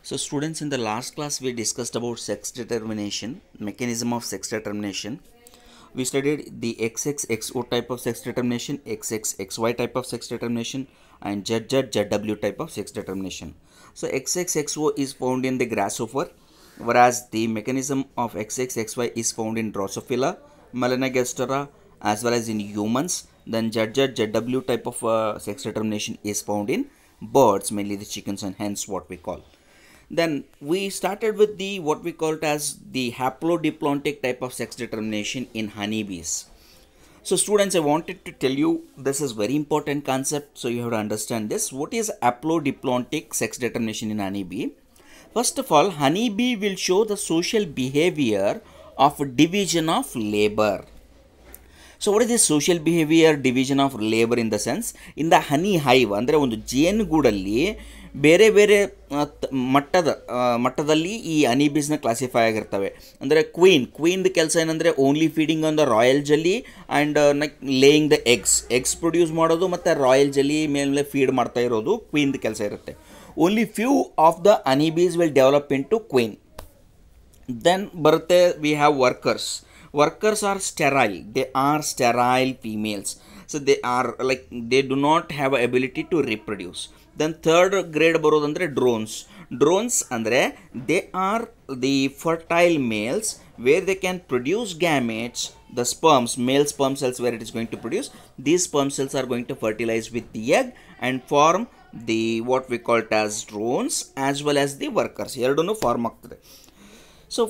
So students, in the last class we discussed about sex determination, mechanism of sex determination. We studied the XXXO type of sex determination, XXXY type of sex determination, and ZZZW type of sex determination. So XXXO is found in the grasshopper, whereas the mechanism of XXXY is found in Drosophila, Melanogaster, as well as in humans. Then ZZZW type of sex determination is found in birds, mainly the chickens and hens, what we call. Then we started with the what we called as the haplodiplontic type of sex determination in honeybees. So students, I wanted to tell you this is very important concept, so you have to understand this. What is haplodiplontic sex determination in honeybee? First of all, honeybee will show the social behavior of division of labor. So what is this social behavior division of labor in the sense? In the honey hive, ಅಂದರೆ ಒಂದು ಜೇನುಗೂಡಲ್ಲಿ ಬೇರೆ ಬೇರೆ ಮಟ್ಟದಲ್ಲಿ ಈ ಹನಿ ಬೀಸ್ನ classify ಆಗಿರ್ತವೆ. ಅಂದರೆ ಕ್ವೀನ್ದು ಕೆಲಸ ಏನಂದರೆ only feeding on the royal jelly and laying the eggs produce ಮಾಡೋದು ಮತ್ತು ರಾಯಲ್ ಜೆಲ್ಲಿ ಮೇಲೆ ಫೀಡ್ ಮಾಡ್ತಾ ಇರೋದು ಕ್ವೀನ್ದು ಕೆಲಸ ಇರುತ್ತೆ. Only few of the honey bees will develop into queen. Then ಬರುತ್ತೆ we have workers are sterile. They are sterile females, so they do not have ability to reproduce. Then third grade ಬರೋದಂದ್ರೆ drones ಅಂದ್ರೆ they are the fertile males where they can produce gametes, the male sperm cells where it is going to produce. These sperm cells are going to fertilize with the egg and form the what we call it as drones as well as the workers. ಎರಡೂ form ಆಗ್ತದೆ. So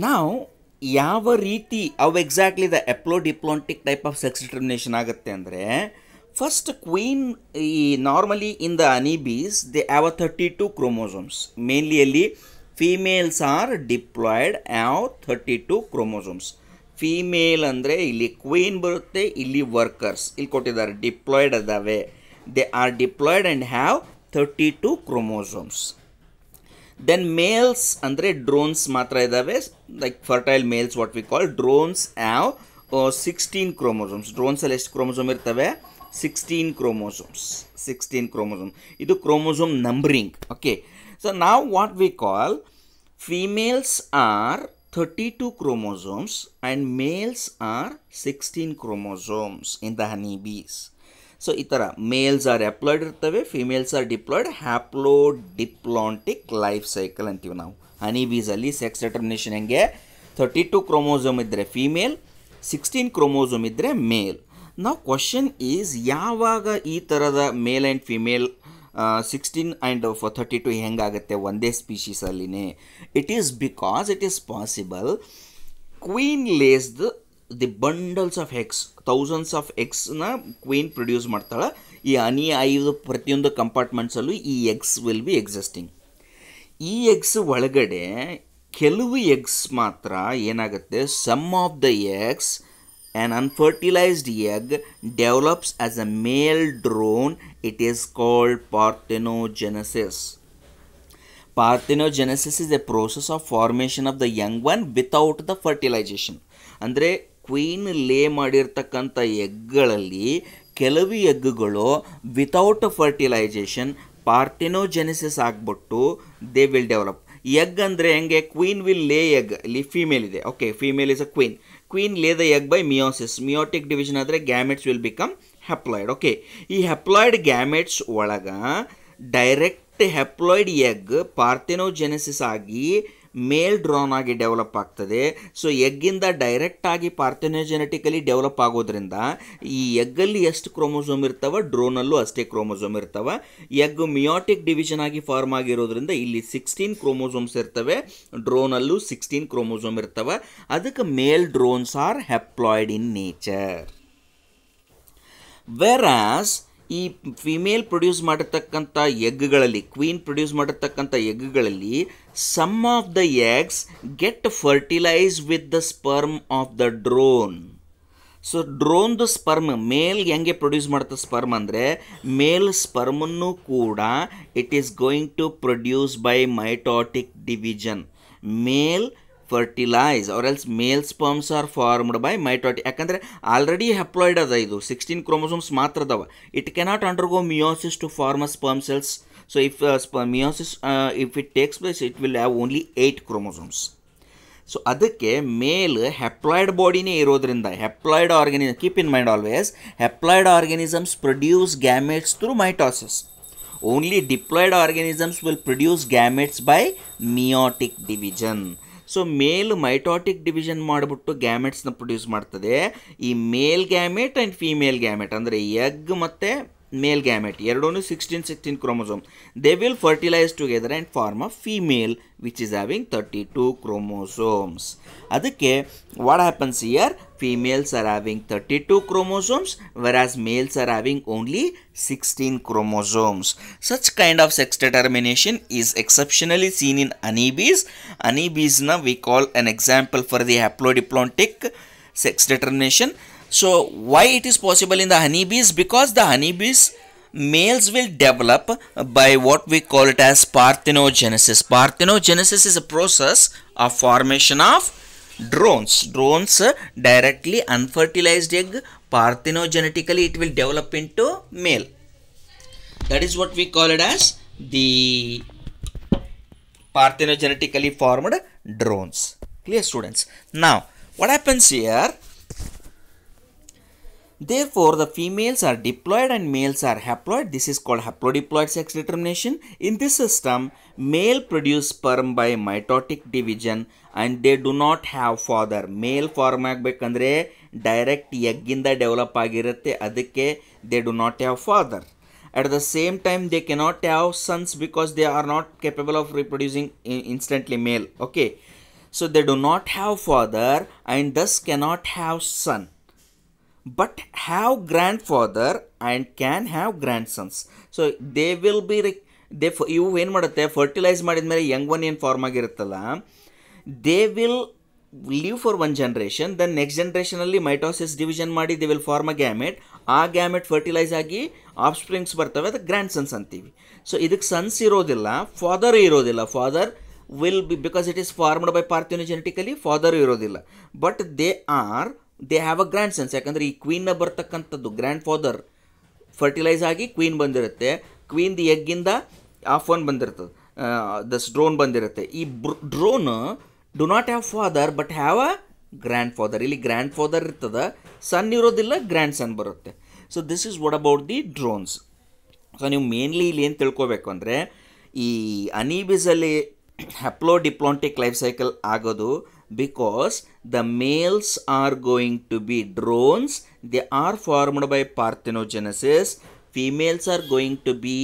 ನಾವು ಯಾವ ರೀತಿ ಅವು exactly the haplodiplontic type of sex determination ಆಗುತ್ತೆ ಅಂದರೆ, first queen ಈ normally in the honey bees they have 32 chromosomes. Mainly ಅಲ್ಲಿ females are diploid have 32 chromosomes. Female ಅಂದರೆ ಇಲ್ಲಿ ಕ್ವೀನ್ ಬರುತ್ತೆ, ಇಲ್ಲಿ ವರ್ಕರ್ಸ್ ಇಲ್ಲಿ ಕೊಟ್ಟಿದ್ದಾರೆ ಡಿಪ್ಲಾಯ್ಡ್ ಅದಾವೆ. They are diploid and have 32 chromosomes. Then males ಅಂದರೆ ಡ್ರೋನ್ಸ್ ಮಾತ್ರ ಇದ್ದಾವೆ, like fertile males what we call. Drones have 16 chromosomes. ಡ್ರೋನ್ಸಲ್ಲಿ ಎಷ್ಟು ಕ್ರೋಮೋಸೋಮ್ ಇರ್ತವೆ? 16 ಕ್ರೋಮೋಸೋಮ್. ಇದು ಕ್ರೋಮೋಸೋಮ್ ನಂಬರಿಂಗ್. ಓಕೆ, ಸೊ ನಾವು what we call females are 32 chromosomes and males are 16 chromosomes in the honey bees. So ಈ ಥರ males are haploid ಇರ್ತವೆ, females are diploid. Haplodiplontic life cycle ಅಂತೀವಿ ನಾವು. ಹನಿ ಬೀಸಲ್ಲಿ ಸೆಕ್ಸ್ ಡಿಟರ್ಮಿನೇಷನ್ ಹೆಂಗೆ? 32 chromosome ಇದ್ದರೆ female, 16 chromosome ಇದ್ದರೆ ಮೇಲ್. ನಾವು ಕ್ವಶನ್ ಈಸ್, ಯಾವಾಗ ಈ ಥರದ ಮೇಲ್ ಆ್ಯಂಡ್ ಫಿಮೇಲ್ 16 ಆ್ಯಂಡ್ 32 ಹೆಂಗಾಗುತ್ತೆ ಒಂದೇ ಸ್ಪೀಷೀಸಲ್ಲಿನೇ? It is because it is possible queen lays the bundles of eggs, thousands of ಎಗ್ಸ್ನ ಕ್ವೀನ್ ಪ್ರೊಡ್ಯೂಸ್ ಮಾಡ್ತಾಳೆ. ಈ ಹನಿ ಐದು ಪ್ರತಿಯೊಂದು ಕಂಪಾರ್ಟ್ಮೆಂಟ್ಸಲ್ಲೂ ಈ ಎಗ್ಸ್ ವಿಲ್ ಬಿ ಎಕ್ಸಿಸ್ಟಿಂಗ್. ಈ ಎಗ್ಸ್ ಒಳಗಡೆ ಕೆಲವು ಎಗ್ಸ್ ಮಾತ್ರ ಏನಾಗುತ್ತೆ, some of the eggs, an unfertilised egg develops as a male drone. It is called parthenogenesis. Parthenogenesis is a process of formation of the young one without the fertilization. ಅಂದರೆ queen ಲೇ ಮಾಡಿರ್ತಕ್ಕಂಥ ಎಗ್ಗಳಲ್ಲಿ ಕೆಲವು ಎಗ್ಗುಗಳು without fertilisation ಪಾರ್ಥೆನೋಜೆನೆಸಿಸ್ ಆಗಿಬಿಟ್ಟು they will develop. Egg ಅಂದರೆ ಹೆಂಗೆ? Queen will lay egg. ಇಲ್ಲಿ female ಇದೆ, okay, female is a queen lay the egg by meiosis. Meiotic division ಆದರೆ gametes will become haploid. Okay, ಈ ಹೆಪ್ಲಾಯ್ಡ್ ಗ್ಯಾಮೆಟ್ಸ್ ಒಳಗ ಡೈರೆಕ್ಟ್ ಹೆಪ್ಲಾಯ್ಡ್ ಎಗ್ ಪಾರ್ಥೆನೋಜೆನೆಸಿಸ್ ಆಗಿ male drone ಆಗಿ develop ಆಗ್ತದೆ. So ಎಗ್ಗಿಂದ ಡೈರೆಕ್ಟಾಗಿ ಪಾರ್ಥೆನೋಜೆನೆಟಿಕಲಿ ಡೆವಲಪ್ ಆಗೋದ್ರಿಂದ ಈ ಎಗ್ಗಲ್ಲಿ ಎಷ್ಟು ಕ್ರೋಮೋಸೋಮ್ ಇರ್ತವೆ, ಡ್ರೋನಲ್ಲೂ ಅಷ್ಟೇ ಕ್ರೋಮೋಸೋಮ್ ಇರ್ತವೆ. ಎಗ್ ಮಿಯೋಟಿಕ್ ಡಿವಿಷನ್ ಆಗಿ ಫಾರ್ಮ್ ಆಗಿರೋದ್ರಿಂದ ಇಲ್ಲಿ 16 ಕ್ರೋಮೋಸೋಮ್ಸ್ ಇರ್ತವೆ, ಡ್ರೋನಲ್ಲೂ 16 ಕ್ರೋಮೋಸೋಮ್ ಇರ್ತವೆ. ಅದಕ್ಕೆ male drones are haploid in nature. Whereas ಈ ಫಿಮೇಲ್ ಪ್ರೊಡ್ಯೂಸ್ ಮಾಡಿರ್ತಕ್ಕಂಥ ಎಗ್ಗಳಲ್ಲಿ, ಕ್ವೀನ್ ಪ್ರೊಡ್ಯೂಸ್ ಮಾಡಿರ್ತಕ್ಕಂಥ ಎಗ್ಗಳಲ್ಲಿ some of the eggs get fertilise with the sperm of the drone. So ಡ್ರೋನ್ದು ಸ್ಪರ್ಮ್ ಮೇಲ್ ಹೆಂಗೆ ಪ್ರೊಡ್ಯೂಸ್ ಮಾಡುತ್ತೆ ಸ್ಪರ್ಮ್ ಅಂದರೆ, ಮೇಲ್ ಸ್ಪರ್ಮನ್ನು ಕೂಡ it is going to produce by mitotic division. Male fertilize or else male sperms are formed by mitotic. ಯಾಕಂದರೆ already haploid ಅದ, ಇದು 16 chromosomes ಮಾತ್ರ ಅದಾವ. It cannot undergo meiosis to form a sperm cells. So if meiosis, if it takes place, it will have only 8 chromosomes. So ಅದಕ್ಕೆ male haploid ಬಾಡಿನೇ ಇರೋದ್ರಿಂದ haploid organism, keep in mind always, haploid organisms produce gametes through mitosis. Only diploid organisms will produce gametes by meiotic division. So male mitotic division ಮಾಡಿಬಿಟ್ಟು ಗ್ಯಾಮೆಟ್ಸ್ನ produce ಮಾಡ್ತದೆ. ಈ male gamete and female gamete ಅಂದರೆ egg ಮತ್ತು male gamete ಎರಡೂ 16 chromosome, they will fertilise together and form a female which is having 32 chromosomes. ಅದಕ್ಕೆ what happens here, females are having 32 chromosomes whereas males are having only 16 chromosomes. Such kind of sex determination is exceptionally seen in honeybees. Honeybees na we call an example for the haplodiploidic sex determination. So why it is possible in the honeybees? Because the honeybees males will develop by what we call it as parthenogenesis. Parthenogenesis is a process of formation of drones. Drones directly unfertilized egg, parthenogenetically it will develop into male. That is what we call it as the parthenogenetically formed drones. Clear, students? Now what happens here, therefore the females are diploid and males are haploid. This is called haplodiploid sex determination. In this system, male produce sperm by mitotic division and they do not have father. Male form ಆಗಬೇಕಂದ್ರೆ direct ಎಗ್ಗಿಂದ develop ಆಗಿರುತ್ತೆ, ಅದಕ್ಕೆ they do not have father. At the same time they cannot have sons because they are not capable of reproducing instantly male. Okay, so they do not have father and thus cannot have son, but have grandfather and can have grandsons. So they will be ಇವು ಏನು ಮಾಡುತ್ತೆ, fertilise ಮಾಡಿದ್ಮೇಲೆ young one ಏನು form ಆಗಿರುತ್ತಲ್ಲ, they will leave for one generation, then next ಜನ್ರೇಷನಲ್ಲಿ mitosis division ಮಾಡಿ they will form a gamete. ಆ gamete fertilise ಆಗಿ ಆಫ್ ಸ್ಪ್ರಿಂಗ್ಸ್ ಬರ್ತವೆ, ಅದಕ್ಕೆ ಗ್ರ್ಯಾಂಡ್ ಸನ್ಸ್ ಅಂತೀವಿ. ಸೊ ಇದಕ್ಕೆ ಸನ್ಸ್ ಇರೋದಿಲ್ಲ, ಫಾದರ್ ಇರೋದಿಲ್ಲ. Father will be, because it is formed by parthenogenetically, father ಇರೋದಿಲ್ಲ. But they have a grandsons. ಯಾಕಂದರೆ ಈ ಕ್ವೀನ್ನ ಬರ್ತಕ್ಕಂಥದ್ದು ಗ್ರ್ಯಾಂಡ್ ಫಾದರ್ ಫರ್ಟಿಲೈಸ್ ಆಗಿ ಕ್ವೀನ್ ಬಂದಿರುತ್ತೆ, ಕ್ವೀನ್ ದಿ ಎಗ್ಗಿಂದ ಆಫ್ ಒನ್ ಬಂದಿರ್ತದೆ, ದಸ್ ಡ್ರೋನ್ ಬಂದಿರುತ್ತೆ. ಈ drone do not have father but have a grand father. ಇಲ್ಲಿ ಗ್ರ್ಯಾಂಡ್ ಫಾದರ್ ಇರ್ತದೆ, ಸನ್ ಇರೋದಿಲ್ಲ, ಗ್ರ್ಯಾಂಡ್ ಸನ್ ಬರುತ್ತೆ. So this is what about the drones. So ನೀವು ಮೇನ್ಲಿ ಇಲ್ಲಿ ಏನು ತಿಳ್ಕೊಬೇಕು ಅಂದರೆ, ಈ ಅನೀಬಿಸಲ್ಲಿ ಹ್ಯಾಪ್ಲೋಡಿಪ್ಲಾಂಟಿಕ್ ಲೈಫ್ ಸೈಕಲ್ ಆಗೋದು because the males are going to be drones, they are formed by parthenogenesis. Females are going to be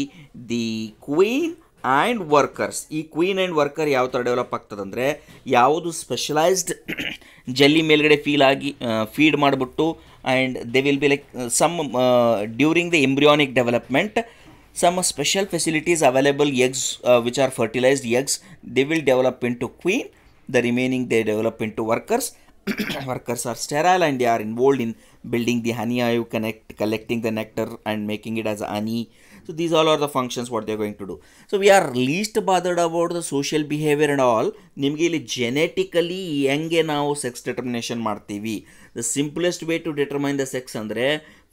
the queen and workers. ಈ queen and worker ಯಾವ ಥರ ಡೆವಲಪ್ ಆಗ್ತದೆ ಅಂದರೆ, ಯಾವುದು ಸ್ಪೆಷಲೈಸ್ಡ್ ಜಲ್ಲಿ ಮೇಲ್ಗಡೆ ಫೀಡ್ ಮಾಡಿಬಿಟ್ಟು and they will be like some during the embryonic development, some special facilities available, eggs which are fertilized eggs, they will develop into queen. The remaining they develop into workers. Workers are sterile and they are involved in building the honey hive, collecting the nectar and making it as honey. So these all are the functions what they are going to do. So we are least bothered about the social behavior and all. ನಿಮಗೆ ಇಲ್ಲಿ genetically ಹೆಂಗೆ ನಾವು sex determination ಮಾಡ್ತೀವಿ, the simplest way to determine the sex ಅಂದರೆ,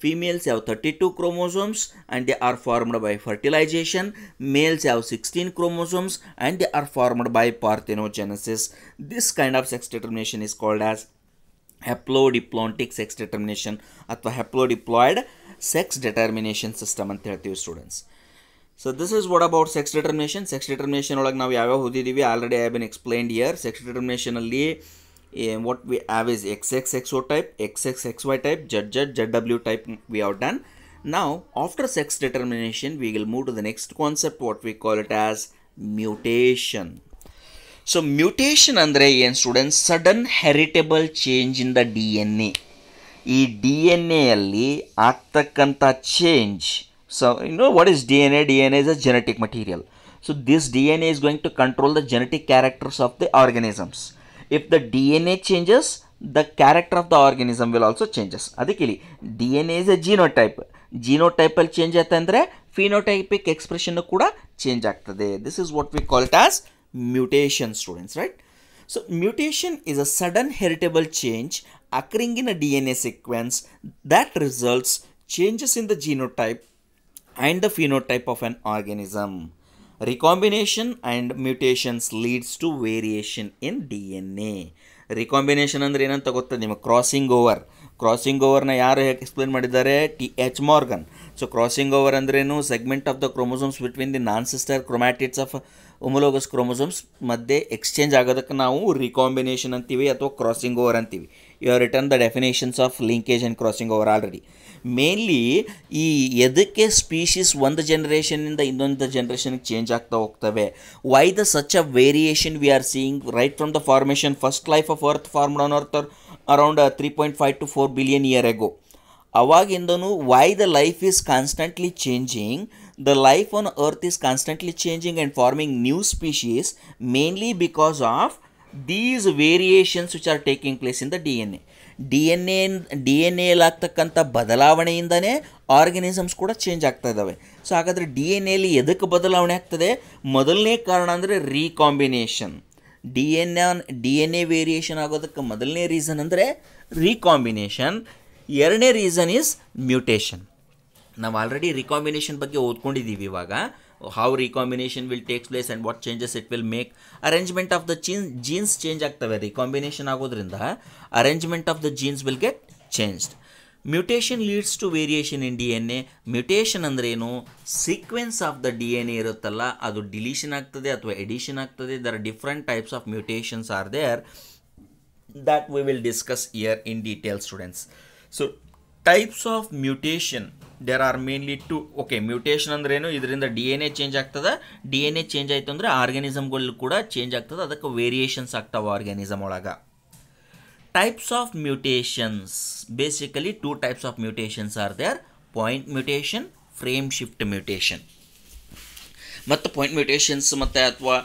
females have 32 chromosomes and they are formed by fertilization. Males have 16 chromosomes and they are formed by parthenogenesis. This kind of sex determination is called as haplodiploidic sex determination ಅಥವಾ haplodiploid sex determination system ಅಂತ ಹೇಳ್ತೀವಿ students. So this is what about sex determination. Sex determination ಒಳಗೆ ನಾವು ಯಾವ್ಯಾವ ಓದಿದ್ದೀವಿ already I have been explained here. Sex ಡಿಟರ್ಮಿನೇಷನಲ್ಲಿ what we have is XX XO type, XX XY type, ZZ ZW type we have done. Now after sex determination we will move to the next concept, what we call it as mutation. So mutation ಅಂದರೆ ಏನು students, sudden heritable change in the DNA. ಈ DNA ಅಲ್ಲಿ ಆಗ್ತಕ್ಕಂಥ change. So you know what is DNA? DNA is a genetic material. So this DNA is going to control the genetic characters of the organisms. If the DNA changes, the character of the organism will also changes. ಅದಕ್ಕೆ ಇಲ್ಲಿ DNA is a genotype. Genotypal change ಆಯ್ತಂದರೆ phenotypic expression ಕೂಡ change ಆಗ್ತದೆ. This is what we call it as mutation, students, right? So mutation is a sudden heritable change occurring in a DNA sequence that results changes in the genotype and the phenotype of an organism. Recombination and mutations leads to variation in D N A. Recombination ಅಂದರೆ ಏನಂತ ಗೊತ್ತದೆ ನಿಮಗೆ? Crossing ಓವರ್ನ ಯಾರು explain ಮಾಡಿದ್ದಾರೆ? T.H. Morgan. So crossing over ಅಂದ್ರೇನು? Segment of the chromosomes between the non sister chromatids of homologous chromosomes ಮಧ್ಯೆ exchange ಆಗೋದಕ್ಕೆ ನಾವು recombination ಅಂತೀವಿ ಅಥವಾ ಕ್ರಾಸಿಂಗ್ ಓವರ್ ಅಂತೀವಿ. You are written the definitions of linkage and crossing over already. Mainly ಈ ಎದಕ್ಕೆ species ಒಂದು ಜನರೇಷನ್ನಿಂದ ಇನ್ನೊಂದು ಜನರೇಷನ್ಗೆ ಚೇಂಜ್ ಆಗ್ತಾ ಹೋಗ್ತವೆ? Why the such a variation we are seeing right from the formation first life of earth formed on earth around 3.5 to 4 billion year ago. ಅವಾಗಿಂದನೂ why the life is constantly changing. The life on earth is constantly changing and forming new species mainly because of these variations which are taking place in the D N ಎಲಾಗ್ತಕ್ಕಂಥ ಬದಲಾವಣೆಯಿಂದನೇ organisms ಕೂಡ change ಆಗ್ತಾ ಇದ್ದಾವೆ. So ಹಾಗಾದರೆ D N ಎಲಿ ಎದಕ್ಕೆ ಬದಲಾವಣೆ ಆಗ್ತದೆ? ಮೊದಲನೇ ಕಾರಣ ಅಂದರೆ recombination. D N A variation ಆಗೋದಕ್ಕೆ ಮೊದಲನೇ ರೀಸನ್ ಅಂದರೆ ರೀಕಾಂಬಿನೇಷನ್. ಎರಡನೇ ರೀಸನ್ ಈಸ್ ಮ್ಯೂಟೇಷನ್. ನಾವು ಆಲ್ರೆಡಿ ರಿಕಾಂಬಿನೇಷನ್ ಬಗ್ಗೆ ಓದ್ಕೊಂಡಿದ್ದೀವಿ. ಇವಾಗ how recombination will takes place and what changes it will make. Arrangement of the genes change ಆಗ್ತವೆ. ರಿಕಾಂಬಿನೇಷನ್ ಆಗೋದ್ರಿಂದ arrangement of the genes will get changed. Mutation leads to variation in D N A. Mutation ಅಂದ್ರೇನು? Sequence of the D N A ಇರುತ್ತಲ್ಲ ಅದು deletion ಆಗ್ತದೆ ಅಥವಾ addition ಆಗ್ತದೆ. There are different types of mutations are there that we will discuss here in detail, students. So types of mutation, there are mainly two. Okay, mutation ಅಂದ್ರೇನು? ಇದರಿಂದ D N A change ಆಗ್ತದೆ. D N A change ಆಯಿತು ಅಂದರೆ ಆರ್ಗ್ಯಾನಿಸಮ್ಗಳು ಕೂಡ change ಆಗ್ತದೆ. ಅದಕ್ಕೆ variations ಆಗ್ತಾವೆ organism ಒಳಗೆ. Types of mutations, basically two types of mutations are there: point mutation, frame shift mutation. ಮತ್ತು ಪಾಯಿಂಟ್ ಮ್ಯೂಟೇಷನ್ಸ್ ಮತ್ತು ಅಥವಾ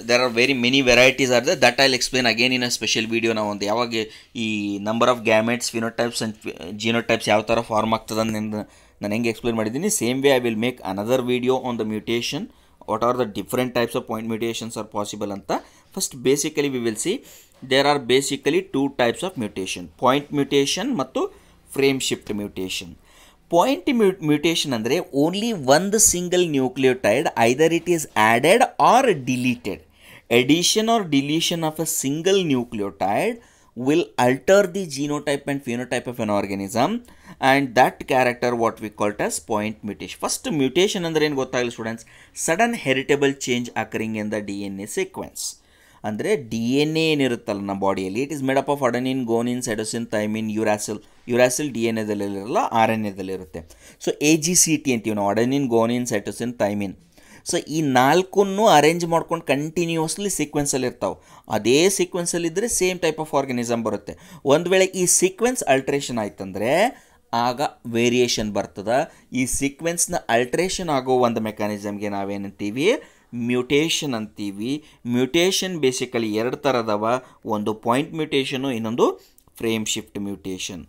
there are very many varieties are the that I will explain again in a special video. ನಾವು ಒಂದು ಯಾವಾಗ ಈ number of gametes, phenotypes and genotypes ಯಾವ ಥರ ಫಾರ್ಮ್ ಆಗ್ತದೆ ಅಂತ ನಾನು ಹೆಂಗೆ ಎಕ್ಸ್ಪ್ಲೇನ್ ಮಾಡಿದ್ದೀನಿ, same way I will make another video on the mutation. What are the different types of point mutations are possible ಅಂತ. First basically we will see there are basically two types of mutation: point mutation ಮತ್ತು frame shift mutation. Point mutation ಅಂದರೆ only ಒಂದು single nucleotide, either it is added or deleted. Addition or deletion of a single nucleotide will alter the genotype and phenotype of an organism, and that character what we call it as point mutation. First mutation ಅಂದ್ರೆ ಏನು ಗೊತ್ತಾಗಲ್ಲ students? Sudden heritable change occurring in the D N A sequence. ಅಂದರೆ D N A ಏನಿರುತ್ತಲ್ಲ ನಮ್ಮ ಬಾಡಿಯಲ್ಲಿ, it is made up of adenine, guanine, cytosine, thymine, uracil D N ಎದಲ್ಲಿರಲ್ಲ, R N ಎದಲ್ಲಿರುತ್ತೆ. So AGCT ಅಂತೀವಿ ನಾವು: adenine, guanine, cytosine, thymine. So ಈ ನಾಲ್ಕನ್ನು ಅರೇಂಜ್ ಮಾಡ್ಕೊಂಡು ಕಂಟಿನ್ಯೂಸ್ಲಿ ಸೀಕ್ವೆನ್ಸಲ್ಲಿ ಇರ್ತಾವೆ. ಅದೇ ಸೀಕ್ವೆನ್ಸಲ್ಲಿದ್ದರೆ ಸೇಮ್ ಟೈಪ್ ಆಫ್ ಆರ್ಗನಿಸಮ್ ಬರುತ್ತೆ. ಒಂದು ವೇಳೆ ಈ ಸೀಕ್ವೆನ್ಸ್ ಅಲ್ಟ್ರೇಷನ್ ಆಯ್ತಂದರೆ ಆಗ ವೇರಿಯೇಷನ್ ಬರ್ತದೆ. ಈ ಸೀಕ್ವೆನ್ಸ್ನ ಅಲ್ಟ್ರೇಷನ್ ಆಗೋ ಒಂದು ಮೆಕ್ಯಾನಿಸಮ್ಗೆ ನಾವೇನಂತೀವಿ? ಮ್ಯೂಟೇಷನ್ ಅಂತೀವಿ. ಮ್ಯೂಟೇಷನ್ ಬೇಸಿಕಲಿ ಎರಡು ಥರದವ: ಒಂದು ಪಾಯಿಂಟ್ ಮ್ಯೂಟೇಷನು, ಇನ್ನೊಂದು frame shift mutation.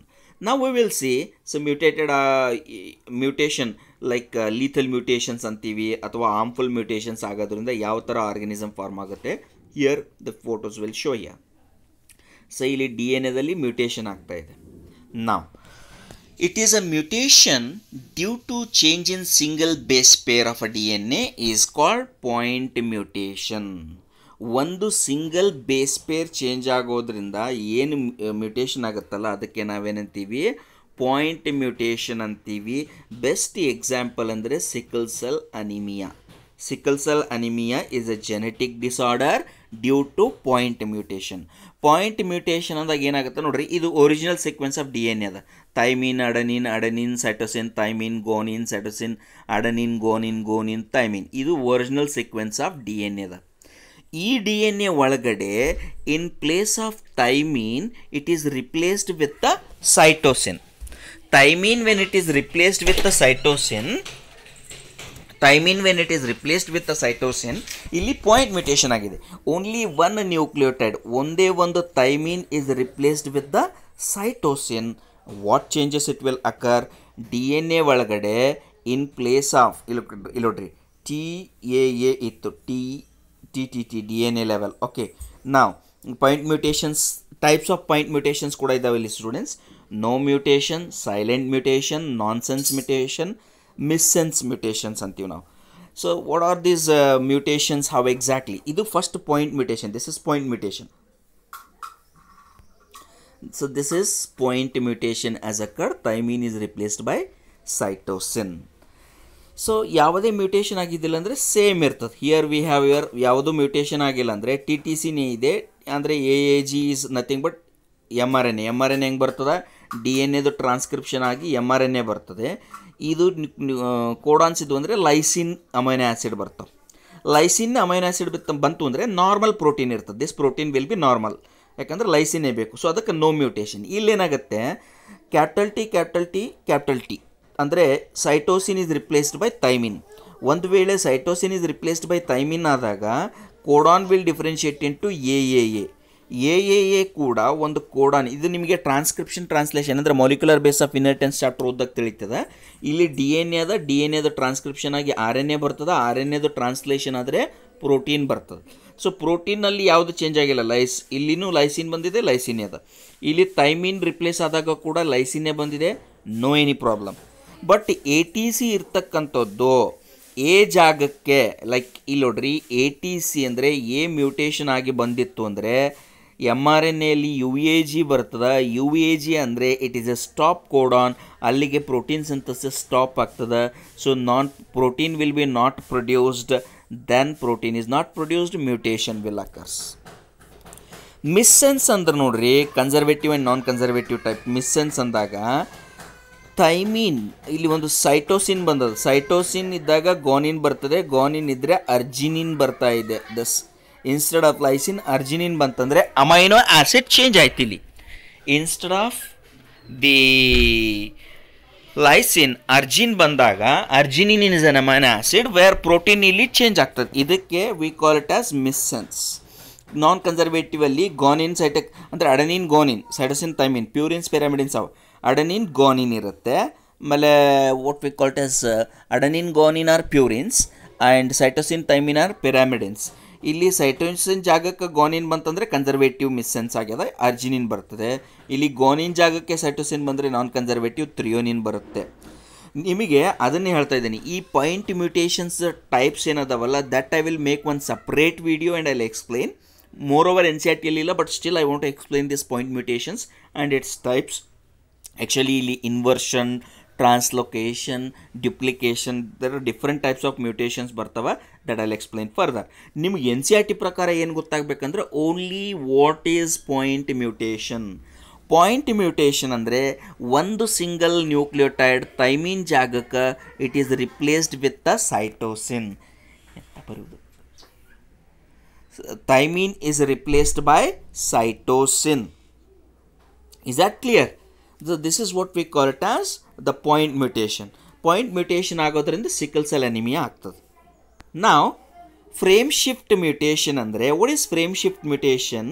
Now we will see some mutated mutation like lethal mutations ಅಂತೀವಿ ಅಥವಾ harmful mutations ಆಗೋದ್ರಿಂದ ಯಾವ ಥರ ಆರ್ಗನಿಸಮ್ ಫಾರ್ಮ್ ಆಗುತ್ತೆ. Here the photos will show you. So ಇಲ್ಲಿ ಡಿ ಎನ್ ಎದಲ್ಲಿ ಮ್ಯೂಟೇಷನ್ ಆಗ್ತಾ ಇದೆ. ನಾವು it is a mutation due to change in single base pair of a D N A is called point mutation. ಒಂದು single base pair change ಆಗೋದ್ರಿಂದ ಏನು mutation ಆಗುತ್ತಲ್ಲ ಅದಕ್ಕೆ ನಾವೇನಂತೀವಿ? ಪಾಯಿಂಟ್ ಮ್ಯೂಟೇಷನ್ ಅಂತೀವಿ. ಬೆಸ್ಟ್ ಎಕ್ಸಾಂಪಲ್ ಅಂದರೆ sickle cell anaemia. Sickle cell anaemia is a genetic disorder due to point mutation. Point mutation ಅಂದಾಗ ಏನಾಗುತ್ತೆ ನೋಡ್ರಿ, ಇದು original sequence of D N A ಅದ: thymine, adenine, cytosine, thymine, guanine, cytosine, adenine, guanine, thymine. ಇದು original sequence of D N A ಅದ. ಈ D N A ಒಳಗಡೆ in place of thymine it is replaced with the cytosine. Thymine when it is replaced with the cytosine, ಇಲ್ಲಿ point mutation ಆಗಿದೆ. Only one nucleotide, ಒಂದೇ ಒಂದು thymine is replaced with the cytosine. What changes it will occur? D N A ಒಳಗಡೆ in place of ಇಲ್ಲಿ ನೋಡ್ರಿ TAA ಇತ್ತು, TTT DNA level. Okay, now point mutations, types of point mutations ಕೂಡ ಇದಾವೆ ಇಲ್ಲಿ students: no mutation, silent mutation, nonsense mutation, missense mutations ಅಂತೀವಿ ನಾವು. So what are these mutations, how exactly? ಇದು first point mutation, this is point mutation. So this is point mutation as occurred, thymine is replaced by cytosine. So ಯಾವುದೇ mutation ಆಗಿದ್ದಿಲ್ಲ ಅಂದರೆ same ಇರ್ತದೆ. Here we have ಯಾವುದೂ mutation ಆಗಿಲ್ಲ ಅಂದರೆ T T ಸಿನೇ ಇದೆ ಅಂದರೆ A A G is nothing but M R N A. M R N A ಹೆಂಗೆ ಬರ್ತದೆ? ಡಿ ಎನ್ ಎದು ಟ್ರಾನ್ಸ್ಕ್ರಿಪ್ಷನ್ ಆಗಿ ಎಮ್ ಆರ್ ಎನ್ ಎ ಬರ್ತದೆ. ಇದು ಕೋಡಾನ್ಸ್ ಇದು ಅಂದರೆ ಲೈಸಿನ್ ಅಮೈನೋ ಆ್ಯಸಿಡ್ ಬರ್ತವೆ. ಲೈಸಿನ್ ಅಮೈನೋ ಆ್ಯಸಿಡ್ ಬಂತು ಅಂದರೆ ನಾರ್ಮಲ್ ಪ್ರೋಟೀನ್ ಇರ್ತದೆ. This protein will be normal, ಯಾಕಂದರೆ ಲೈಸಿನೇ ಬೇಕು. ಸೊ ಅದಕ್ಕೆ ನೋ ಮ್ಯೂಟೇಷನ್. ಇಲ್ಲೇನಾಗುತ್ತೆ, capital T capital T capital T ಅಂದರೆ cytosine is replaced by thymine. ಒಂದು ವೇಳೆ cytosine is replaced by thymine ಆದಾಗ codon will differentiate into A A A. A A A ಕೂಡ ಒಂದು ಕೋಡಾನ್. ಇದು ನಿಮಗೆ ಟ್ರಾನ್ಸ್ಲೇಷನ್ ಅಂದರೆ molecular base of inheritance chapter ಓದಕ್ಕೆ ತಿಳಿತದೆ. ಇಲ್ಲಿ ಡಿ ಎನ್ ಎದ ಟ್ರಾನ್ಸ್ಕ್ರಿಪ್ಷನ್ ಆಗಿ ಆರ್ ಎನ್ ಎ ಬರ್ತದೆ. ಆರ್ ಎನ್ ಎದು ಟ್ರಾನ್ಸ್ಲೇಷನ್ ಆದರೆ ಪ್ರೋಟೀನ್ ಬರ್ತದೆ. ಸೊ ಪ್ರೋಟೀನಲ್ಲಿ ಯಾವುದು ಚೇಂಜ್ ಆಗಿಲ್ಲ. ಇಲ್ಲಿನೂ ಲೈಸಿನ್ ಬಂದಿದೆ, ಲೈಸಿನೇ ಅದ. ಇಲ್ಲಿ ಥೈಮಿನ್ ರಿಪ್ಲೇಸ್ ಆದಾಗ ಕೂಡ ಲೈಸಿನೇ ಬಂದಿದೆ, no any problem. But A T C ಇರ್ತಕ್ಕಂಥದ್ದು ಎ ಜಾಗಕ್ಕೆ, ಲೈಕ್ ಇಲ್ಲಿ ನೋಡ್ರಿ, ಎ ಟಿ ಸಿ ಅಂದರೆ ಎ ಮ್ಯೂಟೇಷನ್ ಆಗಿ ಬಂದಿತ್ತು ಅಂದರೆ ಎಮ್ ಆರ್ ಎನ್ ಎಲ್ಲಿ ಯು ಎ ಜಿ ಬರ್ತದೆ. ಯು ಎ ಜಿ ಅಂದರೆ it is a stop codon, ಅಲ್ಲಿಗೆ ಪ್ರೋಟೀನ್ ಸಿಂಥಸಿಸ್ ಸ್ಟಾಪ್ ಆಗ್ತದೆ. So protein will be not produced, then protein is not produced, mutation will occurs. Missense ಅಂದ್ರೆ ನೋಡ್ರಿ, conservative and non conservative type. ಮಿಸ್ಸೆನ್ಸ್ ಅಂದಾಗ thymine, ಇಲ್ಲಿ ಒಂದು cytosine ಬಂದದ. Cytosine ಇದ್ದಾಗ ಗೋನಿನ್ ಬರ್ತದೆ, ಗೋನಿನ್ ಇದ್ದರೆ ಅರ್ಜಿನಿನ್ ಬರ್ತಾ ಇದೆ. Thus instead of lysine arginine ಬಂತಂದರೆ ಅಮೈನೋ ಆ್ಯಸಿಡ್ ಚೇಂಜ್ ಆಯ್ತು. ಇಲ್ಲಿ instead of the lysine arginine ಬಂದಾಗ arginine is an amino acid where protein ಇಲ್ಲಿ ಚೇಂಜ್ ಆಗ್ತದೆ. ಇದಕ್ಕೆ we call it as missense. Non conservative ಅಲ್ಲಿ ಗೋನಿನ್ ಅಂದರೆ adenine guanine, cytosine thymine, purines pyrimidines ಅವು. ಅಡೆನಿನ್ ಗೋನಿನ್ ಇರುತ್ತೆ, ಆಮೇಲೆ what we call it as adenine guanine are purines and cytosine thymine are pyrimidines. ಇಲ್ಲಿ cytosine ಜಾಗಕ್ಕೆ ಗೋನಿನ್ ಬಂತಂದರೆ conservative ಮಿಸ್ಸೆನ್ಸ್ ಆಗ್ಯದ, ಅರ್ಜಿನಿನ್ ಬರ್ತದೆ. ಇಲ್ಲಿ ಗೋನಿನ್ ಜಾಗಕ್ಕೆ ಸೈಟೋಸಿನ್ ಬಂದರೆ ನಾನ್ ಕನ್ಸರ್ವೇಟಿವ್ ಥ್ರಿಯೋನಿನ್ ಬರುತ್ತೆ. ನಿಮಗೆ ಅದನ್ನೇ ಹೇಳ್ತಾ ಇದ್ದೀನಿ, ಈ ಪಾಯಿಂಟ್ ಮ್ಯೂಟೇಷನ್ಸ್ ಟೈಪ್ಸ್ ಏನದಾವಲ್ಲ, that I will make one separate video and I will explain. Moreover N C R ಟಿಯಲ್ಲಿ ಇಲ್ಲ, but still I want to explain this point mutations and its types. Actually ಇಲ್ಲಿ inversion, translocation, duplication, there are different types of mutations ಬರ್ತವೆ. That I will explain further. ನಿಮ್ಗೆ N C R T ಪ್ರಕಾರ ಏನು ಗೊತ್ತಾಗಬೇಕಂದ್ರೆ only what is point mutation. Point mutation ಅಂದರೆ ಒಂದು single nucleotide thymine ಜಾಗಕ್ಕೆ it is replaced with the cytosine. ಬರುವುದು thymine is replaced by cytosine. Is that clear? This is what we call it as the point mutation. Point mutation ಆಗೋದ್ರಿಂದ sickle cell anaemia ಆಗ್ತದೆ. ನಾವು frame shift mutation ಅಂದರೆ what is frame shift mutation?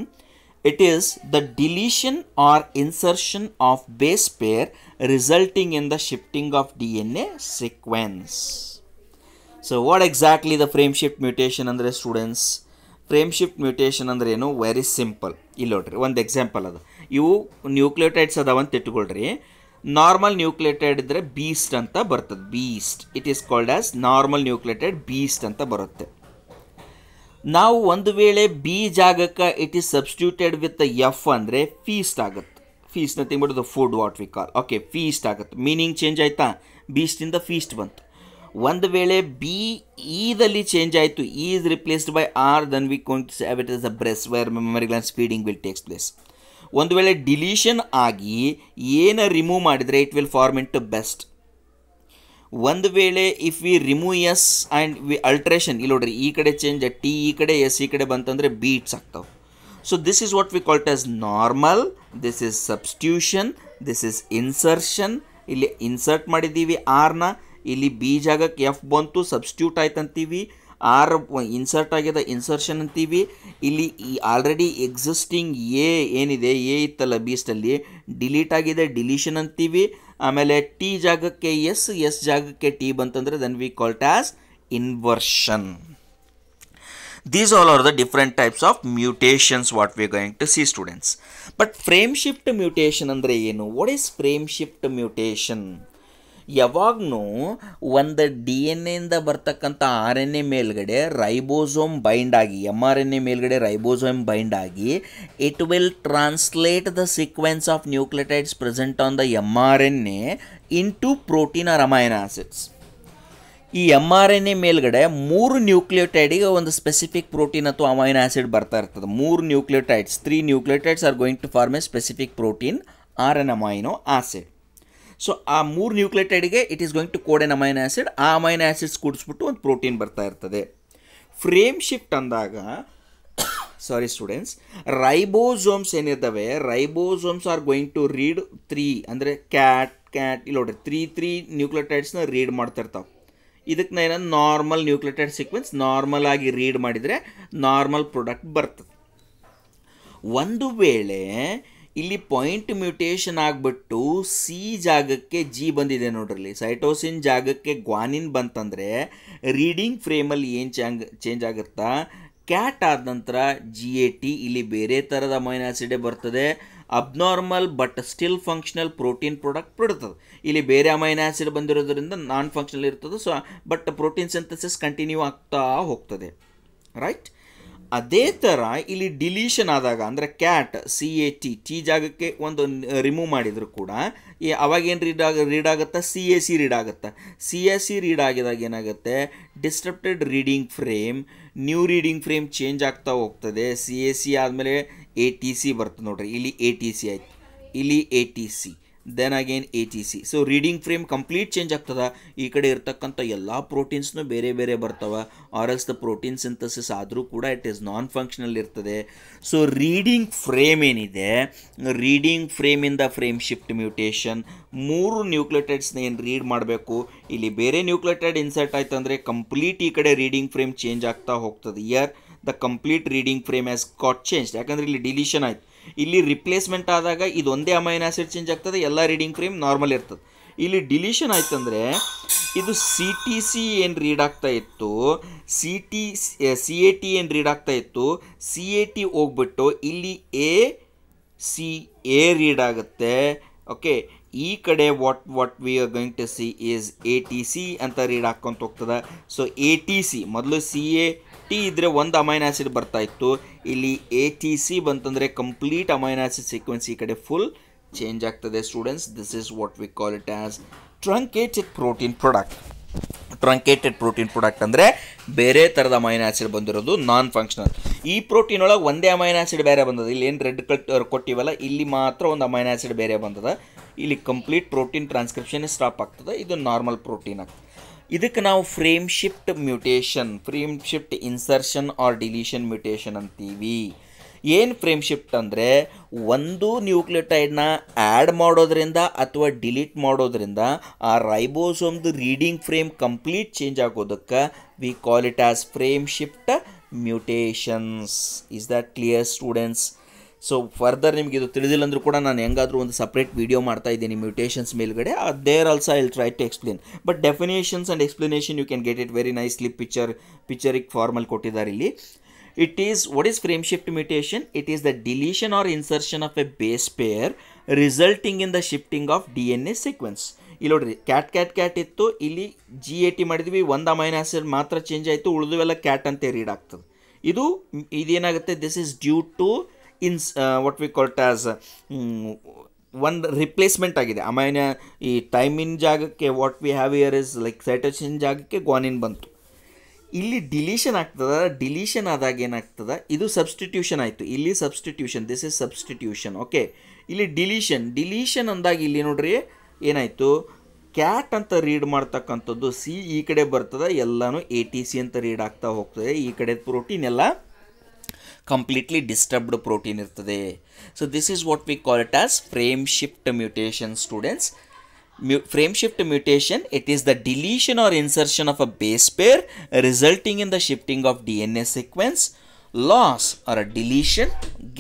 It is the deletion or insertion of base pair resulting in the shifting of DNA sequence. So what exactly the frame shift mutation andre students? Frame shift mutation andre ಏನು? Very simple. ಇಲ್ಲಿ ನೋಡ್ರಿ ಒಂದು example ಅದ. ಇವು nucleotides ಅದಾವಂತ ಇಟ್ಕೊಳ್ರಿ. Normal nucleotide ಇದ್ದರೆ beast ಅಂತ ಬರ್ತದೆ. Beast, it is called as normal nucleotide beast ಅಂತ ಬರುತ್ತೆ. ನಾವು ಒಂದು ವೇಳೆ ಬಿ ಜಾಗಕ್ಕೆ it is substituted with F ಅಂದರೆ ಫೀಸ್ಟ್ ಆಗುತ್ತೆ. Feast nothing but the food what we call. Okay, feast ಆಗುತ್ತೆ. ಮೀನಿಂಗ್ ಚೇಂಜ್ ಆಯಿತಾ? ಬೀಸ್ಟಿಂದ ಫೀಸ್ಟ್ ಬಂತು. ಒಂದು ವೇಳೆ ಬಿ ಈದಲ್ಲಿ ಚೇಂಜ್ ಆಯಿತು, ಈ is replaced by R, then we going to save it is a breast where mammary glands feeding will takes place. ಒಂದು ವೇಳೆ deletion ಆಗಿ ಏನು ರಿಮೂವ್ ಮಾಡಿದರೆ it will form into best. ಒಂದು ವೇಳೆ if we remove S and we alteration, ಇಲ್ಲಿ ನೋಡ್ರಿ ಈ ಕಡೆ ಚೇಂಜ್, ಟಿ ಈ ಕಡೆ ಎಸ್ ಈ ಕಡೆ ಬಂತಂದರೆ ಬೀಟ್ಸ್ ಆಗ್ತಾವೆ. So this is what we call it as normal, this is substitution, this is insertion. ಇಲ್ಲಿ ಇನ್ಸರ್ಟ್ ಮಾಡಿದ್ದೀವಿ ಆರ್ನ, ಇಲ್ಲಿ ಬಿ ಜಾಗಕ್ಕೆ ಎಫ್ ಬಂತು, ಸಬ್ಸ್ಟಿಟ್ಯೂಟ್ ಆಯ್ತು ಅಂತೀವಿ. ಆರ್ ಇನ್ಸರ್ಟ್ ಆಗ್ಯದ, ಇನ್ಸರ್ಷನ್ ಅಂತೀವಿ. ಇಲ್ಲಿ ಈ ಆಲ್ರೆಡಿ ಎಕ್ಸಿಸ್ಟಿಂಗ್ ಎ ಏನಿದೆ, ಎ ಇತ್ತಲ್ಲ ಬೀಸ್ಟಲ್ಲಿ, ಡಿಲೀಟ್ ಆಗಿದೆ, ಡಿಲೀಷನ್ ಅಂತೀವಿ. ಆಮೇಲೆ ಟಿ ಜಾಗಕ್ಕೆ ಎಸ್, ಎಸ್ ಜಾಗಕ್ಕೆ ಟಿ ಬಂತಂದರೆ then we call it as inversion. These all are the different types of mutations what we are going to see, students. But frame shift mutation andre ಏನು? What is frame shift mutation? ಯಾವಾಗ್ಲೂ ಒಂದು D N ಎಯಿಂದ ಬರ್ತಕ್ಕಂಥ R N A ಮೇಲ್ಗಡೆ ribosome bind ಆಗಿ, M R N A ಮೇಲ್ಗಡೆ ribosome bind ಆಗಿ, it will translate the sequence of nucleotides present on the M R N A into protein or amino acids. ಈ M R N A ಮೇಲ್ಗಡೆ 3 ನ್ಯೂಕ್ಲಿಯೋಟೈಡಿಗೆ ಒಂದು specific protein ಅಥವಾ amino acid ಬರ್ತಾ ಇರ್ತದೆ. 3 nucleotides, 3 nucleotides are going to form a specific protein or an amino acid. So ಆ 3 ನ್ಯೂಕ್ಲಿಯೋಟೈಡ್ಗೆ it is going to code an amino acid. ಆ ಅಮೈನೋ ಆಸಿಡ್ಸ್ ಕೂಡಿಸ್ಬಿಟ್ಟು ಒಂದು ಪ್ರೋಟೀನ್ ಬರ್ತಾ ಇರ್ತದೆ. ಫ್ರೇಮ್ ಶಿಫ್ಟ್ ಅಂದಾಗ ಸಾರಿ ಸ್ಟೂಡೆಂಟ್ಸ್, ರೈಬೋಸೋಮ್ಸ್ ಏನಿದ್ದಾವೆ, ribosomes are going to read 3 ಅಂದರೆ ಕ್ಯಾಟ್ ಇಲ್ಲಿ ನೋಡ್ರಿ 3 ನ್ಯೂಕ್ಲಿಯೋಟೈಡ್ಸ್ನ ರೀಡ್ ಮಾಡ್ತಾ ಇರ್ತಾವೆ. ಇದಕ್ಕೆ ಏನಂದ್ರೆ ನಾರ್ಮಲ್ ನ್ಯೂಕ್ಲಿಯೋಟೈಡ್ ಸೀಕ್ವೆನ್ಸ್ ನಾರ್ಮಲ್ ಆಗಿ ರೀಡ್ ಮಾಡಿದರೆ ನಾರ್ಮಲ್ ಪ್ರಾಡಕ್ಟ್ ಬರ್ತದೆ. ಒಂದು ವೇಳೆ ಇಲ್ಲಿ ಪಾಯಿಂಟ್ ಮ್ಯೂಟೇಷನ್ ಆಗಿಬಿಟ್ಟು ಸಿ ಜಾಗಕ್ಕೆ ಜಿ ಬಂದಿದೆ ನೋಡ್ರಿ, ಸೈಟೋಸಿನ್ ಜಾಗಕ್ಕೆ ಗ್ವಾನಿನ್ ಬಂತಂದರೆ ರೀಡಿಂಗ್ ಫ್ರೇಮಲ್ಲಿ ಏನು ಚೇಂಜ್ ಆಗುತ್ತಾ, ಕ್ಯಾಟ್ ಆದ ನಂತರ GAT ಇಲ್ಲಿ ಬೇರೆ ಥರದ ಅಮೈನೋ ಆಸಿಡೇ ಬರ್ತದೆ. Abnormal but still functional protein product ಬಿಡ್ತದೆ. ಇಲ್ಲಿ ಬೇರೆ ಅಮೈನೋ ಆಸಿಡ್ ಬಂದಿರೋದ್ರಿಂದ ನಾನ್ ಫಂಕ್ಷನಲ್ ಇರ್ತದೆ. So but protein synthesis continue ಆಗ್ತಾ ಹೋಗ್ತದೆ, ರೈಟ್. ಅದೇ ಥರ ಇಲ್ಲಿ ಡಿಲೀಷನ್ ಆದಾಗ ಅಂದರೆ ಕ್ಯಾಟ್ CAT ಟಿ ಜಾಗಕ್ಕೆ ಒಂದು ರಿಮೂವ್ ಮಾಡಿದ್ರು ಕೂಡ ಅವಾಗೇನು ರೀಡ್ ಆಗುತ್ತಾ, CAC ರೀಡ್ ಆಗುತ್ತಾ. CAC ರೀಡ್ ಆಗಿದಾಗ ಏನಾಗುತ್ತೆ, ಡಿಸ್ಟ್ರಪ್ಟೆಡ್ reading frame, new reading frame change ಆಗ್ತಾ ಹೋಗ್ತದೆ. CAC ಆದಮೇಲೆ ATC ಬರ್ತದೆ ನೋಡ್ರಿ, ಇಲ್ಲಿ ATC ಆಯ್ತು, ಇಲ್ಲಿ ATC, then again ATC. So reading frame complete change ಆಗ್ತದೆ. ಈ ಕಡೆ ಇರ್ತಕ್ಕಂಥ ಎಲ್ಲ ಪ್ರೋಟೀನ್ಸ್ನು ಬೇರೆ ಬೇರೆ ಬರ್ತವೆ. ಆರ್ಎಲ್ಸ್ ದ ಪ್ರೋಟೀನ್ ಸಿಂಥಸಿಸ್ ಆದರೂ ಕೂಡ ಇಟ್ ಈಸ್ ನಾನ್ ಫಂಕ್ಷನಲ್ ಇರ್ತದೆ. ಸೊ ರೀಡಿಂಗ್ ಫ್ರೇಮ್ ಏನಿದೆ, ರೀಡಿಂಗ್ ಫ್ರೇಮಿಂದ ಫ್ರೇಮ್ ಶಿಫ್ಟ್ ಮ್ಯೂಟೇಷನ್, 3 ನ್ಯೂಕ್ಲಿಯೋಟೈಡ್ಸ್ನ ಏನು ರೀಡ್ ಮಾಡಬೇಕು, ಇಲ್ಲಿ ಬೇರೆ ನ್ಯೂಕ್ಲಿಯೋಟೈಡ್ ಇನ್ಸರ್ಟ್ ಆಯ್ತು ಅಂದರೆ ಕಂಪ್ಲೀಟ್ ಈ ಕಡೆ ರೀಡಿಂಗ್ ಫ್ರೇಮ್ ಚೇಂಜ್ ಆಗ್ತಾ ಹೋಗ್ತದೆ. Here the complete reading frame has got change. ಯಾಕಂದರೆ ಇಲ್ಲಿ ಡಿಲೀಷನ್ ಆಯ್ತು. ಇಲ್ಲಿ ರಿಪ್ಲೇಸ್ಮೆಂಟ್ ಆದಾಗ ಇದು ಒಂದೇ ಅಮೈನೋ ಆಸಿಡ್ ಚೇಂಜ್ ಆಗ್ತದೆ, ಎಲ್ಲ ರೀಡಿಂಗ್ ಫ್ರೇಮ್ ನಾರ್ಮಲ್ ಇರ್ತದೆ. ಇಲ್ಲಿ ಡಿಲೀಷನ್ ಆಯ್ತಂದರೆ ಇದು CTC ಏನು ರೀಡ್ ಆಗ್ತಾ ಇತ್ತು, CAT ಏನು ರೀಡ್ ಆಗ್ತಾ ಇತ್ತು, CAT ಹೋಗ್ಬಿಟ್ಟು ಇಲ್ಲಿ ACA ರೀಡ್ ಆಗುತ್ತೆ. ಓಕೆ, ಈ ಕಡೆ what we are going to see is ATC ಅಂತ ರೀಡ್ ಹಾಕ್ಕೊಂತ ಹೋಗ್ತದೆ. ಸೊ ATC ಮೊದಲು CAT ಇದ್ದರೆ ಒಂದು ಅಮೈನೋ ಆಸಿಡ್ ಬರ್ತಾ ಇತ್ತು, ಇಲ್ಲಿ ATC ಬಂತಂದರೆ ಕಂಪ್ಲೀಟ್ ಅಮೈನೋ ಆಸಿಡ್ ಸೀಕ್ವೆನ್ಸ್ ಈ ಕಡೆ ಫುಲ್ ಚೇಂಜ್ ಆಗ್ತದೆ. Students, this is what we call it as truncated protein product. Truncated protein product ಅಂದರೆ ಬೇರೆ ಥರದ ಅಮೈನೋ ಆಸಿಡ್ ಬಂದಿರೋದು, ನಾನ್ ಫಂಕ್ಷನಲ್. ಈ ಪ್ರೋಟೀನ್ ಒಳಗೆ ಒಂದೇ ಅಮೈನೋ ಆಸಿಡ್ ಬೇರೆ ಬಂದದ. ಇಲ್ಲಿ ಏನು ರೆಡ್ ಕೊಟ್ಟಿವಲ್ಲ, ಇಲ್ಲಿ ಮಾತ್ರ ಒಂದು ಅಮೈನೋ ಆಸಿಡ್ ಬೇರೆ ಬಂದದ. ಇಲ್ಲಿ ಕಂಪ್ಲೀಟ್ ಪ್ರೋಟೀನ್ ಟ್ರಾನ್ಸ್ಕ್ರಿಪ್ಷನ್ ಸ್ಟಾಪ್ ಆಗ್ತದೆ. ಇದು ನಾರ್ಮಲ್ ಪ್ರೋಟೀನ್ ಆಗ್ತದೆ. ಇದಕ್ಕೆ ನಾವು frame shift mutation, frame shift insertion or deletion mutation ಅಂತೀವಿ. ಏನು ಫ್ರೇಮ್ ಶಿಫ್ಟ್ ಅಂದರೆ ಒಂದು ನ್ಯೂಕ್ಲಿಯೋಟೈಡ್ನ ಆ್ಯಡ್ ಮಾಡೋದ್ರಿಂದ ಅಥವಾ ಡಿಲೀಟ್ ಮಾಡೋದ್ರಿಂದ ಆ ರೈಬೋಸೋಮ್ದು ರೀಡಿಂಗ್ ಫ್ರೇಮ್ ಕಂಪ್ಲೀಟ್ ಚೇಂಜ್ ಆಗೋದಕ್ಕೆ V call it as frame shift mutations. Is that clear students? So further ನಿಮಗೆ ಇದು ತಿಳಿದಿಲ್ಲ ಅಂದರೂ ಕೂಡ ನಾನು ಹೆಂಗಾದರೂ ಒಂದು ಸಪ್ರೇಟ್ ವೀಡಿಯೋ ಮಾಡ್ತಾ ಇದ್ದೀನಿ ಮ್ಯೂಟೇಷನ್ಸ್ ಮೇಲ್ಗಡೆ. There also I will try to explain. But definitions and explanation you can get it very nicely. ಪಿಕ್ಚರಿಗೆ ಫಾರ್ಮಲ್ ಕೊಟ್ಟಿದ್ದಾರೆ ಇಲ್ಲಿ. It is, what is frame shift mutation? It is the deletion or insertion of a base pair resulting in the shifting of DNA sequence. ಇಲ್ಲಿ ನೋಡ್ರಿ, cat ಇತ್ತು, ಇಲ್ಲಿ GAT ಮಾಡಿದ್ವಿ, ಒಂದು amino acid ಮಾತ್ರ ಚೇಂಜ್ ಆಯಿತು, ಉಳಿದುವೆಲ್ಲ ಕ್ಯಾಟ್ ಅಂತ ರೀಡ್ ಆಗ್ತದೆ. ಇದೇನಾಗುತ್ತೆ, this is due to what we call it as ಒಂದು ರಿಪ್ಲೇಸ್ಮೆಂಟ್ ಆಗಿದೆ. ಅಮೈನೋ ಈ ಟೈಮಿನ್ ಜಾಗಕ್ಕೆ what we have here is like cytosine ಜಾಗಕ್ಕೆ ಗ್ವಾನಿನ್ ಬಂತು. ಇಲ್ಲಿ ಡಿಲೀಷನ್ ಆಗ್ತದೆ. ಡಿಲೀಷನ್ ಆದಾಗ ಏನಾಗ್ತದೆ, ಇದು ಸಬ್ಸ್ಟಿಟ್ಯೂಷನ್ ಆಯಿತು, ಇಲ್ಲಿ substitution, this is substitution. Okay, ಇಲ್ಲಿ ಡಿಲೀಷನ್ ಅಂದಾಗ ಇಲ್ಲಿ ನೋಡ್ರಿ ಏನಾಯಿತು, ಕ್ಯಾಟ್ ಅಂತ ರೀಡ್ ಮಾಡ್ತಕ್ಕಂಥದ್ದು ಸಿ ಈ ಕಡೆ ಬರ್ತದೆ, ಎಲ್ಲನೂ ATC ಅಂತ ರೀಡ್ ಆಗ್ತಾ ಹೋಗ್ತದೆ. ಈ ಕಡೆ ಪ್ರೋಟೀನ್ ಎಲ್ಲ ಕಂಪ್ಲೀಟ್ಲಿ ಡಿಸ್ಟರ್ಬ್ಡ್ ಪ್ರೋಟೀನ್ ಇರ್ತದೆ. So this is what we call it as frame shift mutation students. Frame shift mutation, it is the deletion or insertion of a base pair resulting in the shifting of DNA sequence. Loss or a deletion,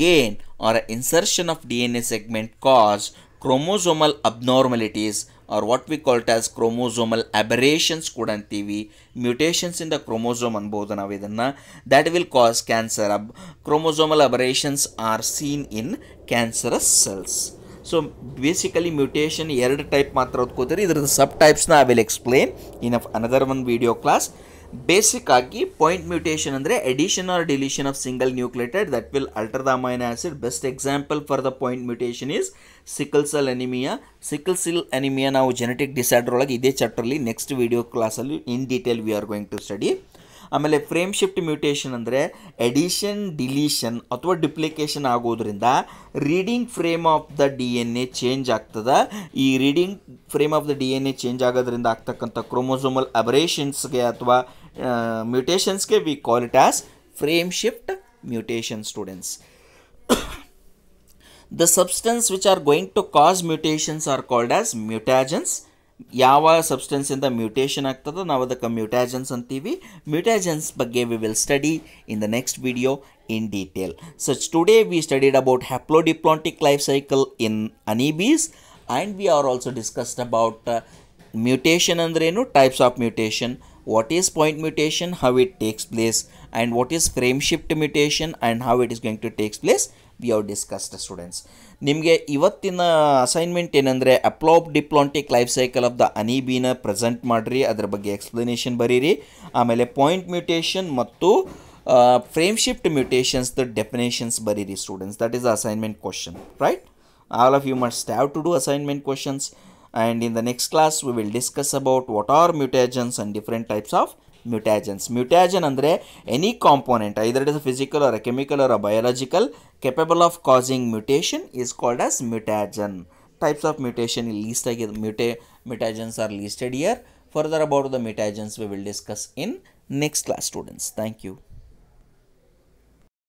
gain or a insertion of DNA segment cause chromosomal abnormalities or what we call it as chromosomal aberrations ಕೂಡ ಅಂತೀವಿ. Mutations in the chromosome ಅನ್ಬೋದು ನಾವು ಇದನ್ನು. that will cause cancer. Chromosomal aberrations are seen in cancerous cells. So basically mutation ಎರಡು type ಮಾತ್ರ ಓದ್ಕೋತೀರಿ. ಇದ್ರದ್ದು ಸಬ್ ಟೈಪ್ಸ್ನ I will explain in another one video class. Basic ಆಗಿ ಪಾಯಿಂಟ್ ಮ್ಯೂಟೇಷನ್ ಅಂದರೆ addition or deletion of single nucleotide that will alter the amino acid. Best example for the point mutation is sickle cell anaemia. Sickle cell anaemia ನಾವು genetic disorder ಒಳಗೆ ಇದೇ ಚಾಪ್ಟರ್ಲಿ next video ಕ್ಲಾಸಲ್ಲಿ in detail we are going to study. ಆಮೇಲೆ frame shift mutation ಅಂದರೆ addition deletion ಅಥವಾ duplication ಆಗೋದ್ರಿಂದ reading frame of the DNA change ಆಗ್ತದೆ. ಈ reading frame of the DNA change ಆಗೋದ್ರಿಂದ ಆಗ್ತಕ್ಕಂಥ ಕ್ರೋಮೋಸೋಮಲ್ ಅಬರೇಷನ್ಸ್ಗೆ ಅಥವಾ ಮ್ಯೂಟೇಷನ್ಸ್ಗೆ we call it as frame shift mutation students. The substance which are going to cause mutations are called as mutagens. ಯಾವ ಸಬ್ಸ್ಟೆನ್ಸಿಂದ mutation ಆಗ್ತದೋ ನಾವು ಅದಕ್ಕೆ ಮ್ಯೂಟಾಜನ್ಸ್ ಅಂತೀವಿ. ಮ್ಯೂಟಾಜನ್ಸ್ ಬಗ್ಗೆ we will study in the next video in detail. So today we studied about haplodiplontic life cycle in amoebas and we are also discussed about mutation ಅಂದ್ರೇನು, types of mutation, what is point mutation, how it takes place, and what is frame shift mutation and how it is going to takes place we have discussed students. ನಿಮಗೆ ಇವತ್ತಿನ assignment ಏನಂದರೆ haplodiplontic life cycle of the ಅನೀಬಿನ present ಮಾಡಿರಿ, ಅದರ ಬಗ್ಗೆ explanation ಬರೀರಿ. ಆಮೇಲೆ point mutation ಮತ್ತು ಫ್ರೇಮ್ ಶಿಫ್ಟ್ ಮ್ಯೂಟೇಷನ್ಸ್ದು ಡೆಫಿನೇಷನ್ಸ್ ಬರೀರಿ students. That is the assignment question, right? All of you must have to do assignment questions. And in the next class we will discuss about what are mutagens and different types of mutagens. Mutagen andre any component, either it is a physical or a chemical or a biological, capable of causing mutation is called as mutagen. Types of mutation mutagens are listed here. Further about the mutagens we will discuss in next class students. Thank you.